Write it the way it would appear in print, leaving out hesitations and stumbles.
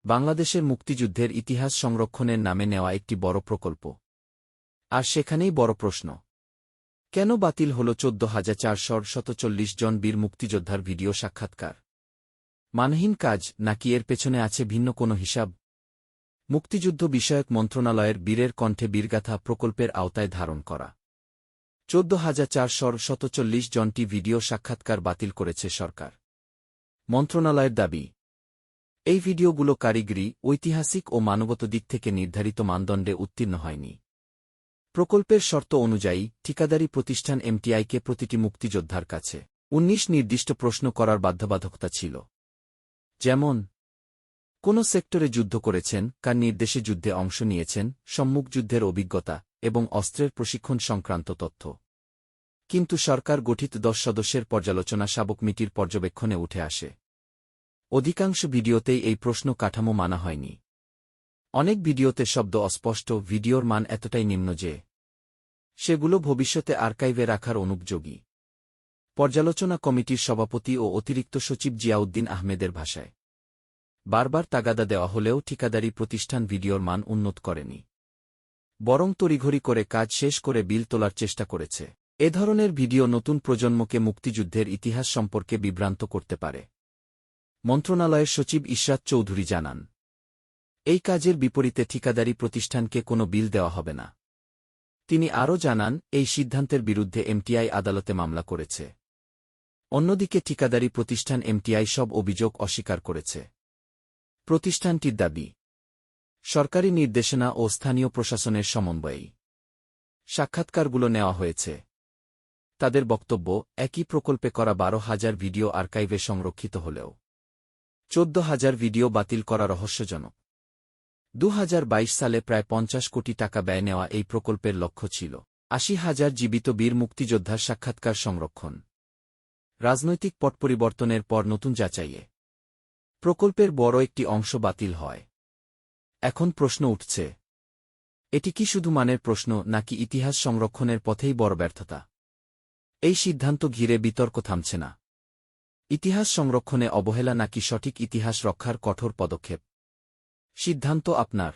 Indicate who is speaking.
Speaker 1: বাংলাদেশের মুক্তিযুদ্ধের ইতিহাস সংরক্ষণের নামে নেওয়া একটি বড় প্রকল্প। আর সেখানেই বড় প্রশ্ন, কেন বাতিল হল 14,447 জন বীর মুক্তিযোদ্ধার ভিডিও সাক্ষাৎকার? মানহীন কাজ, নাকি এর পেছনে আছে ভিন্ন কোনো হিসাব? মুক্তিযুদ্ধ বিষয়ক মন্ত্রণালয়ের বীরের কণ্ঠে বীরগাথা প্রকল্পের আওতায় ধারণ করা 14,447 জনটি ভিডিও সাক্ষাৎকার বাতিল করেছে সরকার। মন্ত্রণালয়ের দাবি, এই ভিডিওগুলো কারিগরি, ঐতিহাসিক ও মানবত দিক থেকে নির্ধারিত মানদণ্ডে উত্তীর্ণ হয়নি। প্রকল্পের শর্ত অনুযায়ী ঠিকাদারি প্রতিষ্ঠান এমটিআইকে প্রতিটি মুক্তিযোদ্ধার কাছে 19 নির্দিষ্ট প্রশ্ন করার বাধ্যবাধকতা ছিল। যেমন, কোন সেক্টরে যুদ্ধ করেছেন, কার নির্দেশে যুদ্ধে অংশ নিয়েছেন, সম্মুখ যুদ্ধের অভিজ্ঞতা এবং অস্ত্রের প্রশিক্ষণ সংক্রান্ত তথ্য। কিন্তু সরকার গঠিত 10 সদস্যের পর্যালোচনা সাব কমিটির পর্যবেক্ষণে উঠে আসে, অধিকাংশ ভিডিওতেই এই প্রশ্ন কাঠামো মানা হয়নি। অনেক ভিডিওতে শব্দ অস্পষ্ট, ভিডিওর মান এতটাই নিম্ন যে সেগুলো ভবিষ্যতে আর্কাইভে রাখার অনুপযোগী। পর্যালোচনা কমিটির সভাপতি ও অতিরিক্ত সচিব জিয়াউদ্দিন আহমেদের ভাষায়, বারবার তাগাদা দেওয়া হলেও ঠিকাদারি প্রতিষ্ঠান ভিডিওর মান উন্নত করেনি, বরং তড়িঘড়ি করে কাজ শেষ করে বিল তোলার চেষ্টা করেছে। এ ধরনের ভিডিও নতুন প্রজন্মকে মুক্তিযুদ্ধের ইতিহাস সম্পর্কে বিভ্রান্ত করতে পারে। মন্ত্রণালয়ের সচিব ইশরাত চৌধুরী জানান, এই কাজের বিপরীতে ঠিকাদারি প্রতিষ্ঠানকে কোনো বিল দেওয়া হবে না। তিনি আরও জানান, এই সিদ্ধান্তের বিরুদ্ধে এমটিআই আদালতে মামলা করেছে। অন্যদিকে ঠিকাদারি প্রতিষ্ঠান এমটিআই সব অভিযোগ অস্বীকার করেছে। প্রতিষ্ঠানটির দাবি, সরকারি নির্দেশনা ও স্থানীয় প্রশাসনের সমন্বয়েই সাক্ষাৎকারগুলো নেওয়া হয়েছে। তাদের বক্তব্য, একই প্রকল্পে করা 12,000 ভিডিও আর্কাইভে সংরক্ষিত হলেও 14,000 ভিডিও বাতিল করা রহস্যজনক। 2022 সালে প্রায় 50 কোটি টাকা ব্যয় নেওয়া এই প্রকল্পের লক্ষ্য ছিল 80,000 জীবিত বীর মুক্তিযোদ্ধার সাক্ষাৎকার সংরক্ষণ। রাজনৈতিক পট পরিবর্তনের পর নতুন যাচাইয়ে প্রকল্পের বড় একটি অংশ বাতিল হয়। এখন প্রশ্ন উঠছে, এটি কি শুধু মানের প্রশ্ন, নাকি ইতিহাস সংরক্ষণের পথেই বড় ব্যর্থতা? এই সিদ্ধান্ত ঘিরে বিতর্ক থামছে না। ইতিহাস সংরক্ষণে অবহেলা নাকি সঠিক ইতিহাস রক্ষার কঠোর পদক্ষেপ? সিদ্ধান্ত আপনার।